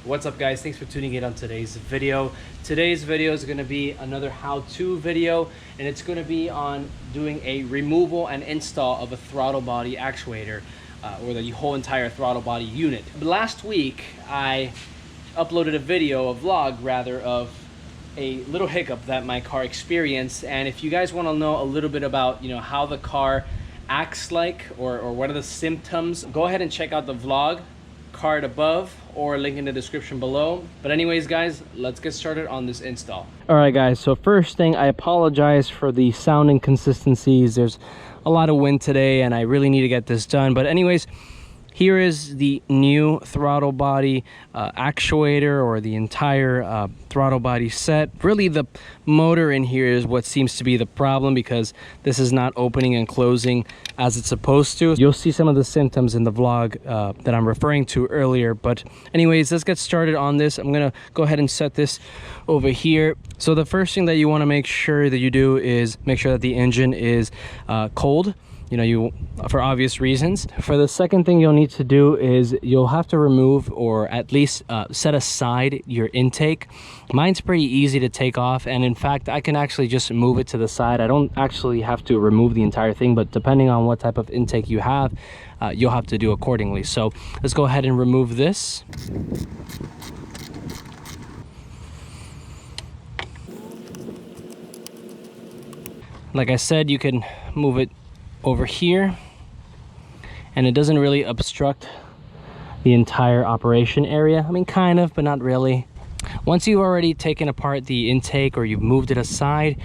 What's up, guys? Thanks for tuning in on today's video. Today's video is going to be another how-to video, and it's going to be on doing a removal and install of a throttle body actuator, or the whole entire throttle body unit. Last week I uploaded a video, a vlog rather, of a little hiccup that my car experienced. And if you guys want to know a little bit about how the car acts like, or what are the symptoms, go ahead and check out the vlog card above or link in the description below. But anyways, guys, let's get started on this install. All right, guys, so first thing, I apologize for the sound inconsistencies. There's a lot of wind today and I really need to get this done. But anyways, here is the new throttle body actuator, or the entire throttle body set. Really, the motor in here is what seems to be the problem, because this is not opening and closing as it's supposed to. You'll see some of the symptoms in the vlog that I'm referring to earlier. But anyways, let's get started on this. I'm gonna go ahead and set this over here. So the first thing that you want to make sure that you do is make sure that the engine is cold. For obvious reasons. For the second thing you'll need to do is you'll have to remove, or at least set aside, your intake. Mine's pretty easy to take off, and in fact I can actually just move it to the side. I don't actually have to remove the entire thing, but depending on what type of intake you have, you'll have to do accordingly. So let's go ahead and remove this. Like I said, you can move it over here and it doesn't really obstruct the entire operation area. I mean, kind of, but not really. Once you've already taken apart the intake, or you've moved it aside,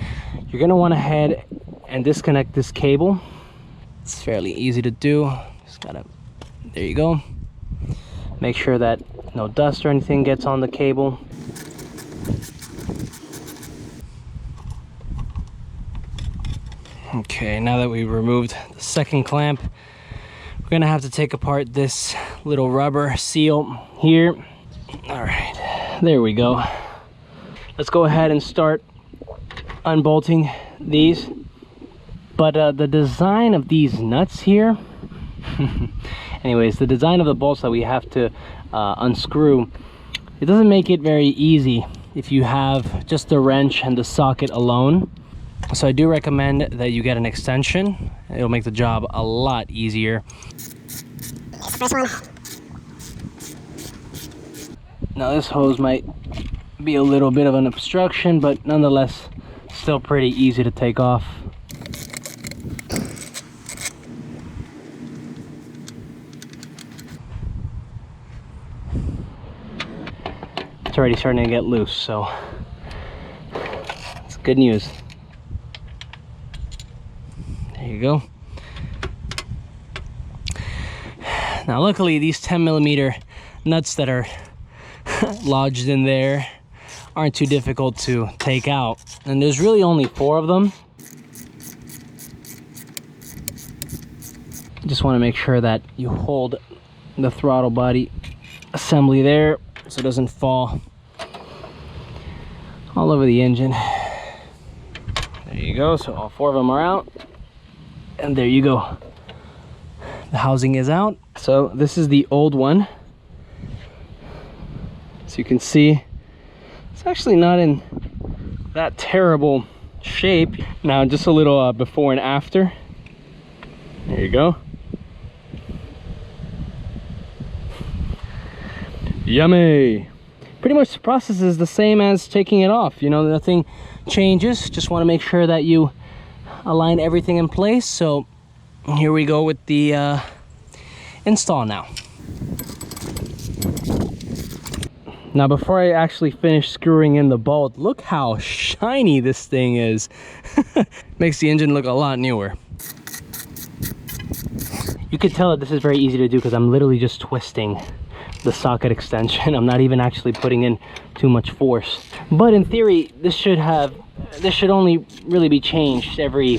you're going to want to head and disconnect this cable. It's fairly easy to do. Just gotta, there you go. Make sure that no dust or anything gets on the cable. Okay, now that we've removed the second clamp, we're gonna have to take apart this little rubber seal here. All right, there we go. Let's go ahead and start unbolting these. But the design of these nuts here, anyways, the design of the bolts that we have to unscrew, it doesn't make it very easy if you have just the wrench and the socket alone. So I do recommend that you get an extension. It'll make the job a lot easier. First one. Now this hose might be a little bit of an obstruction, but nonetheless still pretty easy to take off. It's already starting to get loose, so it's good news. There you go. Now luckily these 10mm nuts that are lodged in there aren't too difficult to take out, and there's really only 4 of them. Just want to make sure that you hold the throttle body assembly there so it doesn't fall all over the engine. There you go. So all 4 of them are out. And there you go, the housing is out. So this is the old one. So you can see it's actually not in that terrible shape. Now just a little before and after. There you go. Yummy. Pretty much the process is the same as taking it off. Nothing changes. Just want to make sure that you align everything in place. So here we go with the install now. Now before I actually finish screwing in the bolt, look how shiny this thing is. Makes the engine look a lot newer. You could tell that this is very easy to do because I'm literally just twisting the socket extension. I'm not even actually putting in too much force. But in theory, this should only really be changed every,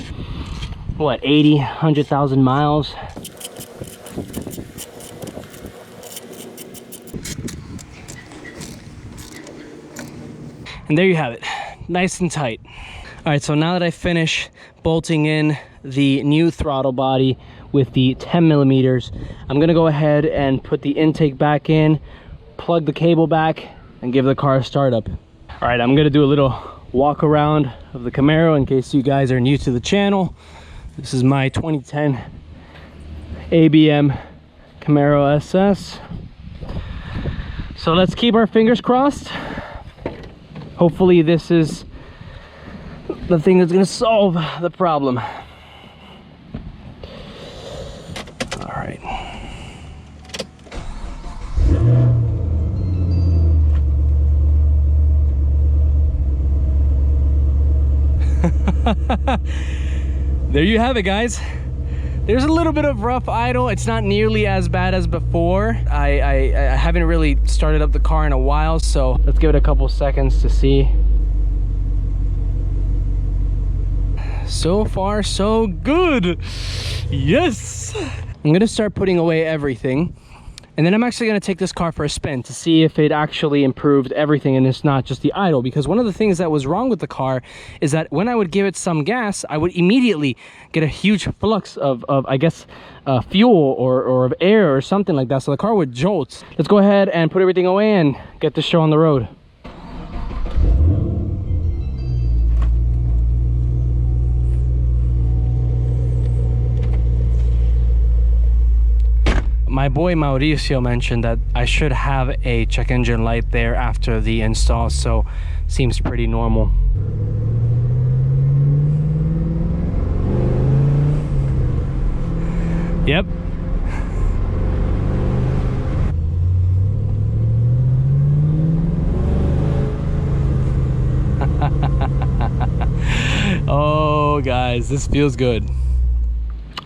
what, 80, 100,000 miles. And there you have it, nice and tight. All right, so now that I finish bolting in the new throttle body with the 10 millimeters, I'm gonna go ahead and put the intake back in, plug the cable back and give the car a startup. All right, I'm gonna do a little walk around of the Camaro in case you guys are new to the channel. This is my 2010 ABM Camaro SS. So let's keep our fingers crossed. Hopefully this is the thing that's gonna solve the problem. All right. There you have it, guys. There's a little bit of rough idle. It's not nearly as bad as before. I haven't really started up the car in a while, so let's give it a couple seconds to see. So far, so good. Yes. I'm gonna start putting away everything, and then I'm actually gonna take this car for a spin to see if it actually improved everything and it's not just the idle. Because one of the things that was wrong with the car is that when I would give it some gas, I would immediately get a huge flux of I guess, fuel or of air or something like that. So the car would jolt. Let's go ahead and put everything away and get this show on the road. My boy Mauricio mentioned that I should have a check engine light there after the install, so seems pretty normal. Yep. Oh guys, this feels good.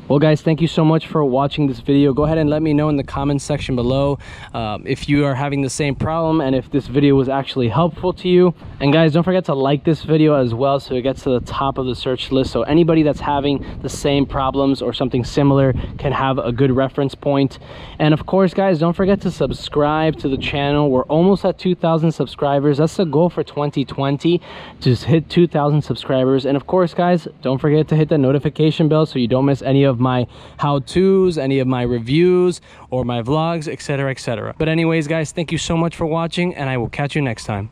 Well guys, thank you so much for watching this video. Go ahead and let me know in the comment section below if you are having the same problem and if this video was actually helpful to you. And guys, don't forget to like this video as well so it gets to the top of the search list, so anybody that's having the same problems or something similar can have a good reference point. And of course guys, don't forget to subscribe to the channel. We're almost at 2,000 subscribers. That's the goal for 2020, to hit 2,000 subscribers. And of course guys, don't forget to hit the notification bell so you don't miss any of my how-tos, any of my reviews or my vlogs, etc., etc. But anyways guys, thank you so much for watching, and I will catch you next time.